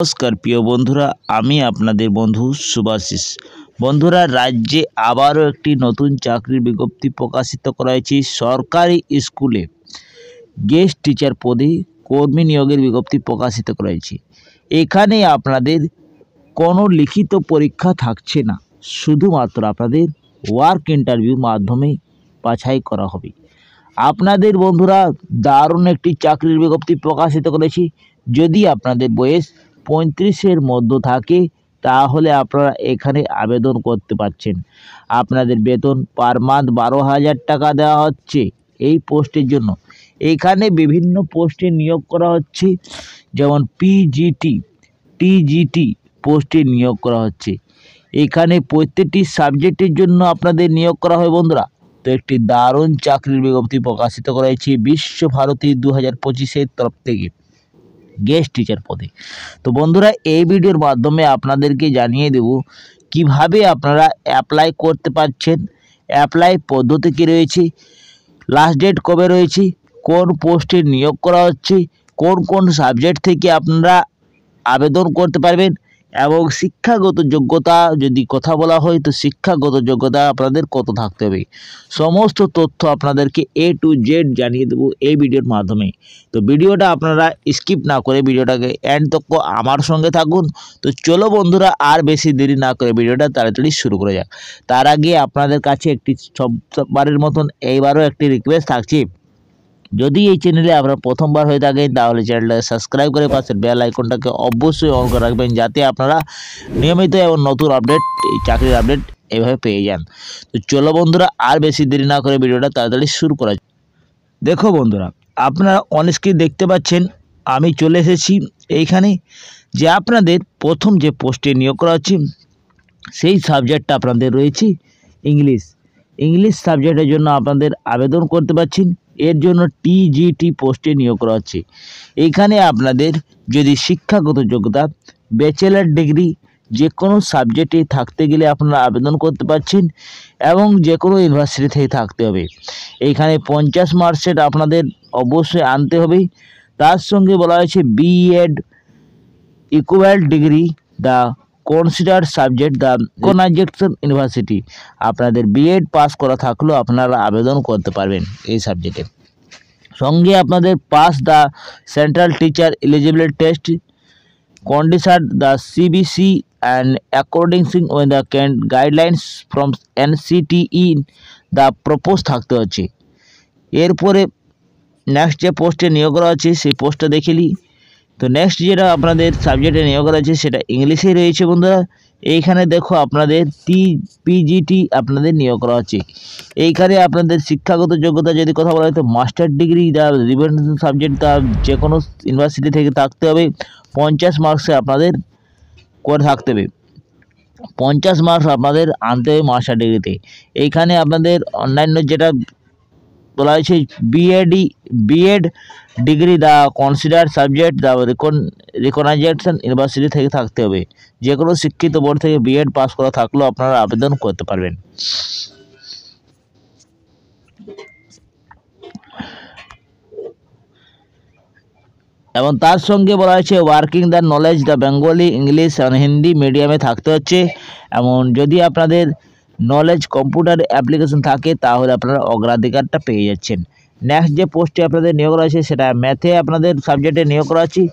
নমস্কার প্রিয় বন্ধুরা, আমি আপনাদের বন্ধু শুভাশিস। বন্ধুরা, রাজ্যে আবারও একটি নতুন চাকরির বিজ্ঞপ্তি প্রকাশিত করা হয়েছে। সরকারি স্কুলে গেস্ট টিচার পদে কর্মী নিয়োগের বিজ্ঞপ্তি প্রকাশিত করা হয়েছে। এখানে আপনাদের কোনো লিখিত পরীক্ষা থাকছে না, শুধুমাত্র আপনাদের ওয়ার্ক ইন্টারভিউ মাধ্যমে বাছাই করা হবে। আপনাদের বন্ধুরা দারুণ একটি চাকরির বিজ্ঞপ্তি প্রকাশিত করেছি। যদি আপনাদের বয়স 35-এর মধ্যে থাকে তাহলে আপনারা এখানে আবেদন করতে পারছেন। আপনাদের বেতন পার মান্থ 12,000 টাকা দেওয়া হচ্ছে এই পোস্টের জন্য। এখানে বিভিন্ন পোস্টে নিয়োগ করা হচ্ছে, যেমন পিজিটি, টিজিটি পোস্টে নিয়োগ করা হচ্ছে। এখানে প্রত্যেকটি সাবজেক্টের জন্য আপনাদের নিয়োগ করা হয় বন্ধুরা। তো একটি দারুণ চাকরির বিজ্ঞপ্তি প্রকাশিত করা হয়েছে বিশ্বভারতী 2025-এর তরফ থেকে গেস্ট টিচার পদে। তো বন্ধুরা, এই ভিডিওর মাধ্যমে আপনাদেরকে জানিয়ে দেব কিভাবে আপনারা অ্যাপ্লাই করতে পারছেন, অ্যাপ্লাই পদ্ধতি কী রয়েছে, লাস্ট ডেট কবে রয়েছে, কোন পোস্টে নিয়োগ করা হচ্ছে, কোন কোন সাবজেক্ট থেকে আপনারা আবেদন করতে পারবেন, এবং শিক্ষাগত যোগ্যতা যদি কথা বলা হয় তো শিক্ষাগত যোগ্যতা আপনাদের কত থাকতে হবে, সমস্ত তথ্য আপনাদেরকে A to Z জানিয়ে দেবো এই ভিডিওর মাধ্যমে। তো ভিডিওটা আপনারা স্কিপ না করে ভিডিওটাকে এন্ড তক আমার সঙ্গে থাকুন। তো চলো বন্ধুরা, আর বেশি দেরি না করে ভিডিওটা তাড়াতাড়ি শুরু করে যাক। তার আগে আপনাদের কাছে একটি সববারের মতন এইবারও একটি রিকোয়েস্ট থাকছে, যদি এই চ্যানেলে আপনারা প্রথমবার হয়ে থাকেন তাহলে চ্যানেলটাকে সাবস্ক্রাইব করে পাশের বেল আইকনটাকে অবশ্যই অন করে রাখবেন, যাতে আপনারা নিয়মিত এবং নতুন আপডেট, এই চাকরির আপডেট এইভাবে পেয়ে যান। তো চলো বন্ধুরা, আর বেশি দেরি না করে ভিডিওটা তাড়াতাড়ি শুরু করা যাক। দেখো বন্ধুরা, আপনারা অন স্ক্রিন দেখতে পাচ্ছেন আমি চলে এসেছি এইখানে, যে আপনাদের প্রথম যে পোস্টে নিয়োগ করা হচ্ছে সেই সাবজেক্টটা আপনাদের রয়েছে ইংলিশ সাবজেক্টের জন্য আপনাদের আবেদন করতে পারছেন। এর জন্য টিজিটি পোস্টে নিয়োগ করা হচ্ছে। এইখানে আপনাদের যদি শিক্ষাগত যোগ্যতা ব্যাচেলার ডিগ্রি যে কোনো সাবজেক্টে থাকতে গেলে আপনারা আবেদন করতে পারছেন, এবং যে কোনো ইউনিভার্সিটি থেকে থাকতে হবে। এইখানে 50 মার্কসের আপনাদের অবশ্যই আনতে হবে। তার সঙ্গে বলা হয়েছে BEd equivalent degree the considered subject the recognization university. আপনাদের বিএড পাস করা থাকলেও আপনারা আবেদন করতে পারবেন এই সাবজেক্টে। সঙ্গে আপনাদের pass the central teacher eligibility test condition the CBC and according with the guidelines from NCTE the propose থাকতে হচ্ছে। এরপরে নেক্সট যে পোস্টে নিয়োগ করা হচ্ছে সেই পোস্টটা দেখে নিই। তো নেক্সট যেটা আপনাদের সাবজেক্টে নিয়োগ করা আছে সেটা ইংলিশেই রয়েছে বন্ধুরা। এইখানে দেখো আপনাদের পিজিটি আপনাদের নিয়োগ করা হচ্ছে। এইখানে আপনাদের শিক্ষাগত যোগ্যতা যদি কথা বলা হয় তো master degree the relevant subject the যে কোনো ইউনিভার্সিটি থেকে থাকতে হবে। 50 মার্কসে আপনাদের করে থাকতে হবে, 50 মার্কস আপনাদের আনতে হবে মাস্টার ডিগ্রিতে। এইখানে আপনাদের অন্যান্য যেটা বলা হয়েছে BEd degree the consider subject the recognization university থেকে থাকতে হবে। যে কোনো শিক্ষিত বোর্ড থেকে বিএড পাস করা থাকলেও আপনারা আবেদন করতে পারবেন। এবং তার সঙ্গে বলা হয়েছে working the knowledge the Bengali English এবং হিন্দি মিডিয়ামে থাকতে হচ্ছে। এমন যদি আপনাদের নলেজ কম্পিউটার অ্যাপ্লিকেশন থাকে তাহলে আপনারা অগ্রাধিকারটা পেয়ে যাচ্ছেন। নেক্সট যে পোস্টে আপনাদের নিয়োগ করা আছে সেটা ম্যাথে আপনাদের সাবজেক্টে নিয়োগ করা আছে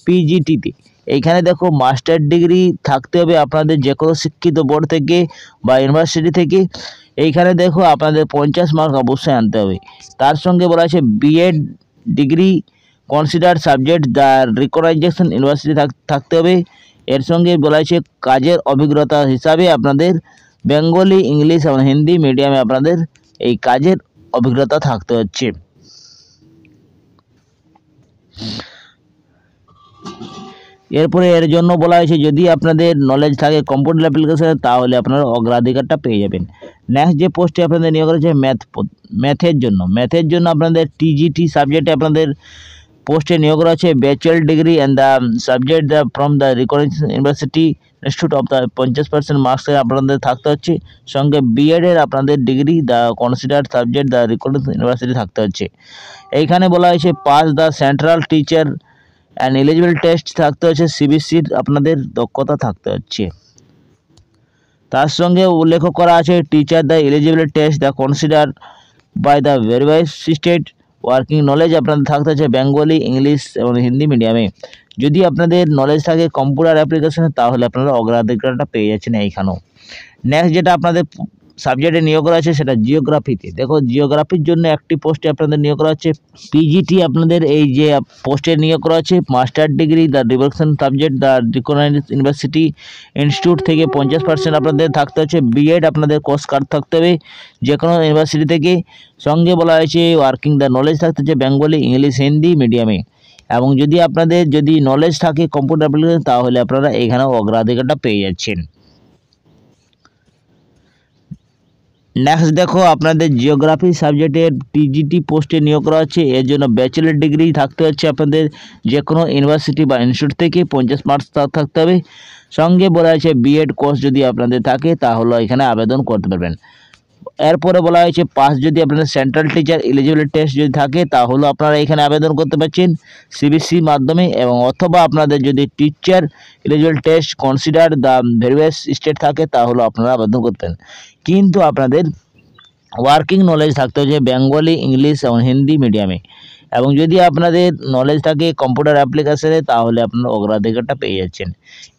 পিজিটিতে। এইখানে দেখো মাস্টার ডিগ্রি থাকতে হবে আপনাদের যে কোনো শিক্ষিত বোর্ড থেকে বা ইউনিভার্সিটি থেকে। এইখানে দেখো আপনাদের 50 মার্ক অবশ্যই আনতে হবে। তার সঙ্গে বলা আছে BEd degree consider subject the recognization university থাকতে হবে। এর সঙ্গে বলা হয়েছে কাজের অভিজ্ঞতা হিসাবে আপনাদের বেঙ্গলি ইংলিশ এবং হিন্দি মিডিয়ামে আপনাদের এই কাজের অভিজ্ঞতা থাকতে হচ্ছে। এরপরে এর জন্য বলা হয়েছে যদি আপনাদের নলেজ থাকে কম্পিউটার অ্যাপ্লিকেশনে তাহলে আপনারা অগ্রাধিকারটা পেয়ে যাবেন। নেক্সট যে পোস্টে আপনাদের নিয়োগ করা হয়েছে ম্যাথের জন্য আপনাদের টিজিটি সাবজেক্টে আপনাদের পোস্টে নিয়োগ করা হচ্ছে bachelor degree and the subject the from the recognization university institute of the 50% মার্কসে আপনাদের থাকতে হচ্ছে। সঙ্গে বিএডের আপনাদের degree the considered subject the recognization university থাকতে হচ্ছে। এইখানে বলা হয়েছে pass the central teacher and eligible test থাকতে হচ্ছে সিবিসির আপনাদের দক্ষতা থাকতে হচ্ছে। তার সঙ্গে উল্লেখ করা আছে teacher the eligible test the consider by the verified state working knowledge আপনাদের থাকতে হচ্ছে বেঙ্গলি, ইংলিশ এবং হিন্দি মিডিয়ামে। যদি আপনাদের নলেজ থাকে কম্পিউটার অ্যাপ্লিকেশনে তাহলে আপনারা অগ্রাধিকারটা পেয়ে যাচ্ছেন এইখানেও। নেক্সট যেটা আপনাদের সাবজেক্টে নিয়োগ করা আছে সেটা জিওগ্রাফিতে। দেখো জিওগ্রাফির জন্য একটি পোস্টে আপনাদের নিয়োগ করা হচ্ছে পিজিটি। আপনাদের এই যে পোস্টে নিয়োগ করা হচ্ছে master degree the direction subject the recognised university institute থেকে 50% আপনাদের থাকতে হচ্ছে। বিএড আপনাদের কোর্স কার্ড থাকতে হবে যে কোনো ইউনিভার্সিটি থেকে। সঙ্গে বলা হয়েছে ওয়ার্কিং দ্য নলেজ থাকতে হচ্ছে বেঙ্গলি, ইংলিশ, হিন্দি মিডিয়ামে। এবং যদি আপনাদের নলেজ থাকে কম্পিউটার অ্যাপ্লিকেশন তাহলে আপনারা এখানেও অগ্রাধিকারটা পেয়ে যাচ্ছেন। নেক্সট দেখো আপনাদের জিওগ্রাফি সাবজেক্টের টিজিটি পোস্টে নিয়োগ করা হচ্ছে। এর জন্য ব্যাচেলর ডিগ্রি থাকতে হচ্ছে আপনাদের যে কোনো ইউনিভার্সিটি বা ইনস্টিটিউট থেকে 50 মার্কস থাকতে হবে। সঙ্গে বলা হয়েছে বিএড কোর্স যদি আপনাদের থাকে তাহলে এখানে আবেদন করতে পারবেন। এরপরে বলা হয়েছে পাস যদি আপনাদের সেন্ট্রাল টিচার এলিজিবিলিটি টেস্ট যদি থাকে তাহলে আপনারা এখানে আবেদন করতে পারছেন সিবিসি মাধ্যমে, এবং অথবা আপনাদের যদি teacher eligible test consider the various state থাকে তাহলে আপনারা আবেদন করতেন। কিন্তু আপনাদের ওয়ার্কিং নলেজ থাকতে হচ্ছে বেঙ্গলি, ইংলিশ এবং হিন্দি মিডিয়ামে। এবং যদি আপনাদের নলেজ থাকে কম্পিউটার অ্যাপ্লিকেশনে তাহলে আপনারা অগ্রাধিকারটা পেয়ে যাচ্ছেন।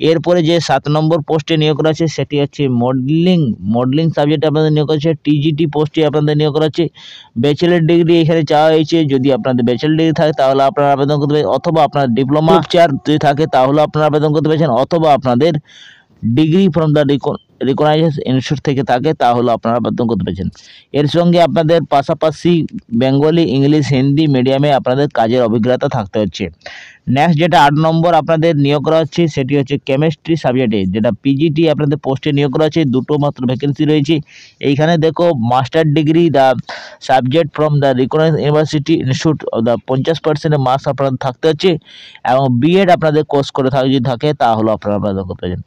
এরপরে যে 7 নম্বর পোস্টে নিয়োগ করা আছে সেটি হচ্ছে মডেলিং সাবজেক্টে আপনাদের নিয়োগ করা হচ্ছে। টিজিটি পোস্টে আপনাদের নিয়োগ করা হচ্ছে। ব্যাচেলর ডিগ্রি এখানে চাওয়া হয়েছে। যদি আপনাদের ব্যাচেলর ডিগ্রি থাকে তাহলে আপনারা আবেদন করতে পারেন, অথবা আপনার ডিপ্লোমা চার যদি থাকে তাহলে আপনারা আবেদন করতে পারছেন, অথবা আপনাদের degree from the recognised institute থেকে থাকে তাহলে আপনারা আবেদন করতে পারছেন। এর সঙ্গে আপনাদের পাশাপাশি বেঙ্গলি, ইংলিশ, হিন্দি মিডিয়ামে আপনাদের কাজের অভিজ্ঞতা থাকতে হচ্ছে। নেক্সট যেটা 8 নম্বর আপনাদের নিয়োগ করা হচ্ছে সেটি হচ্ছে কেমিস্ট্রি সাবজেক্টে, যেটা পিজিটি আপনাদের পোস্টে নিয়োগ করা হচ্ছে। 2টো মাত্র ভ্যাকেন্সি রয়েছে। এইখানে দেখো master degree the subject from the recognised university institute of the 50% marks আপনাদের থাকতে হচ্ছে, এবং বিএড আপনাদের কোর্স করে যদি থাকে তাহলে আপনারা আবেদন করতে পারেন।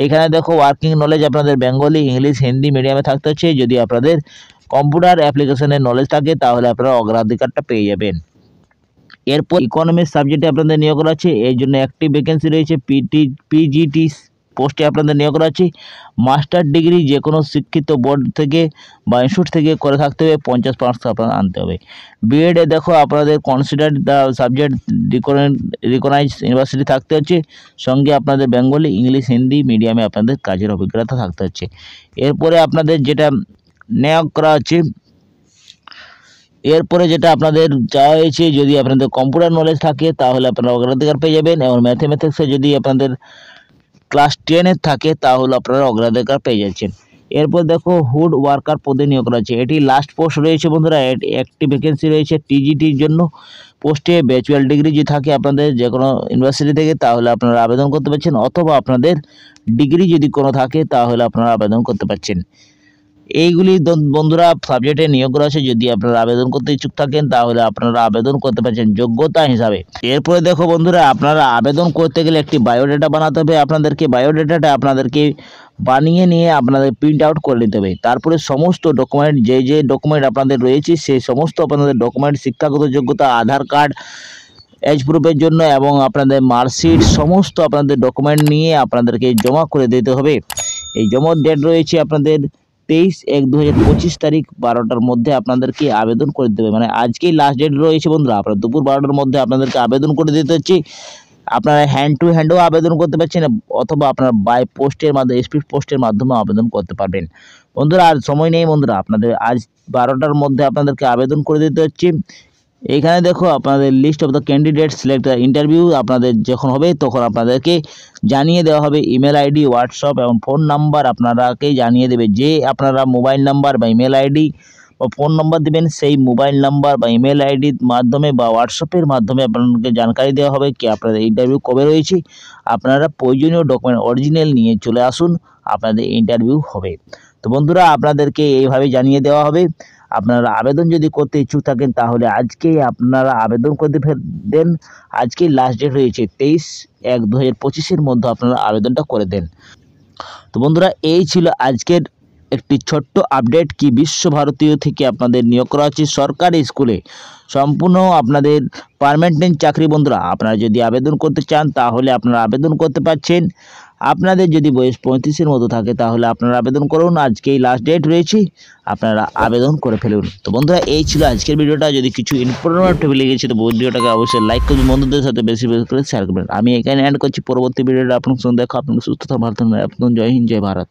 এইখানে দেখো ওয়ার্কিং নলেজ আপনাদের বেঙ্গলি, ইংলিশ, হিন্দি মিডিয়ামে থাকতে হচ্ছে। যদি আপনাদের কম্পিউটার অ্যাপ্লিকেশনের নলেজ থাকে তাহলে আপনারা অগ্রাধিকারটা পেয়ে যাবেন। এরপর ইকোনমিক্স সাবজেক্টে আপনাদের নিয়োগ করা আছে। এর জন্য একটি ভ্যাকেন্সি রয়েছে পিজিটি পোস্টে আপনাদের নিয়োগ করা আছে। মাস্টার ডিগ্রি যে কোনো শিক্ষিত বোর্ড থেকে বা ইনস্টিটিউট থেকে করে থাকতে হবে, 50 মার্কস আপনারা আনতে হবে। বিএডে দেখো আপনাদের consider the subject recognised university থাকতে হচ্ছে। সঙ্গে আপনাদের বেঙ্গলি, ইংলিশ, হিন্দি মিডিয়ামে আপনাদের কাজের অভিজ্ঞতা থাকতে হচ্ছে। এরপরে আপনাদের যেটা নিয়োগ করা হচ্ছে, এরপরে যেটা আপনাদের চাওয়া হয়েছে যদি আপনাদের কম্পিউটার নলেজ থাকে তাহলে আপনারা অগ্রাধিকার পেয়ে যাবেন, এবং ম্যাথমেটিক্সে যদি আপনাদের ক্লাস 10 থাকে তাহলে আপনারা অগ্রাধিকার পেয়ে যাচ্ছেন। এরপর দেখো হুড ওয়ার্কার পদে নিয়োগ করা হচ্ছে। এটি লাস্ট পোস্ট রয়েছে বন্ধুরা। একটি ভ্যাকেন্সি রয়েছে টিজিটির জন্য। পোস্টে ব্যাচেলর ডিগ্রি যদি থাকে আপনাদের যে কোনো ইউনিভার্সিটি থেকে তাহলে আপনারা আবেদন করতে পারছেন, অথবা আপনাদের ডিগ্রি যদি কোনো থাকে তাহলে আপনারা আবেদন করতে পারছেন। এইগুলি বন্ধুরা সাবজেক্টে নিয়োগ করা আছে। যদি আপনারা আবেদন করতে ইচ্ছুক থাকেন তাহলে আপনারা আবেদন করতে পারছেন যোগ্যতা হিসাবে। এরপরে দেখো বন্ধুরা আপনারা আবেদন করতে গেলে একটি বায়োডাটা বানাতে হবে আপনাদেরকে। বায়োডাটাটা আপনাদেরকে বানিয়ে নিয়ে আপনাদের প্রিন্ট আউট করে নিতে হবে। তারপরে সমস্ত ডকুমেন্ট যে ডকুমেন্ট আপনাদের রয়েছে সেই সমস্ত আপনাদের ডকুমেন্ট, শিক্ষাগত যোগ্যতা, আধার কার্ড, এজ প্রুফের জন্য এবং আপনাদের মার্কশিট, সমস্ত আপনাদের ডকুমেন্ট নিয়ে আপনাদেরকে জমা করে দিতে হবে। এই জমার ডেট রয়েছে আপনাদের 23/1/2025 তারিখ 12টার মধ্যে আপনাদেরকে আবেদন করে দিতে হবে। মানে আজকেই লাস্ট ডেট রয়েছে বন্ধুরা। আপনারা দুপুর 12টার মধ্যে আপনাদেরকে আবেদন করে দিতে হচ্ছে। আপনারা হ্যান্ড টু হ্যান্ডও আবেদন করতে পারছেন, অথবা আপনারা বাই পোস্টের মাধ্যমে, স্পিড পোস্টের মাধ্যমে আবেদন করতে পারবেন। বন্ধুরা আর সময় নেই বন্ধুরা, আপনাদের আজ 12টার মধ্যে আপনাদেরকে আবেদন করে দিতে হচ্ছে। এইখানে দেখো আপনাদের list of the candidate select interview আপনাদের যখন হবে তখন আপনাদেরকে জানিয়ে দেওয়া হবে। ইমেল আইডি, হোয়াটসঅ্যাপ এবং ফোন নাম্বার আপনারাকে জানিয়ে দেবে। যে আপনারা মোবাইল নাম্বার বা ইমেল আইডি বা ফোন নাম্বার দেবেন, সেই মোবাইল নাম্বার বা ইমেল আইডির মাধ্যমে বা হোয়াটসঅ্যাপের মাধ্যমে আপনাদেরকে জানকারি দেওয়া হবে কি আপনাদের ইন্টারভিউ কবে রয়েছে। আপনারা প্রয়োজনীয় ডকুমেন্ট অরিজিনাল নিয়ে চলে আসুন, আপনাদের ইন্টারভিউ হবে। তো বন্ধুরা আপনাদেরকে এইভাবে জানিয়ে দেওয়া হবে। আপনারা আবেদন যদি করতে ইচ্ছুক থাকেন তাহলে আজকেই আপনারা আবেদন করতে দেন। আজকেই লাস্ট ডেট রয়েছে 23/1/2025 মধ্যে আপনারা আবেদনটা করে দেন। তো বন্ধুরা এই ছিল আজকের একটি ছোট্ট আপডেট কি বিশ্বভারতীয় থেকে আপনাদের নিয়োগ করা হচ্ছে সরকারি স্কুলে সম্পূর্ণ আপনাদের পার্মানেন্ট চাকরি। বন্ধুরা আপনারা যদি আবেদন করতে চান তাহলে আপনারা আবেদন করতে পারছেন। আপনাদের যদি বয়স 35-এর মতো থাকে তাহলে আপনারা আবেদন করুন, আজকেই লাস্ট ডেট রয়েছে, আপনারা আবেদন করে ফেলুন। তো বন্ধুরা এই ছিল আজকের ভিডিওটা। যদি কিছু ইনফরমেটিভ লেগেছে তো ভিডিওটাকে অবশ্যই লাইক করবেন, বন্ধুদের সাথে বেশি বেশি করে শেয়ার করবেন। আমি এখানে অ্যাড করছি পরবর্তী ভিডিওটা আপনার সঙ্গে দেখা। আপনার সুস্থ থাকুন, ভালো থাকুন। জয় হিন্দ, জয় ভারত।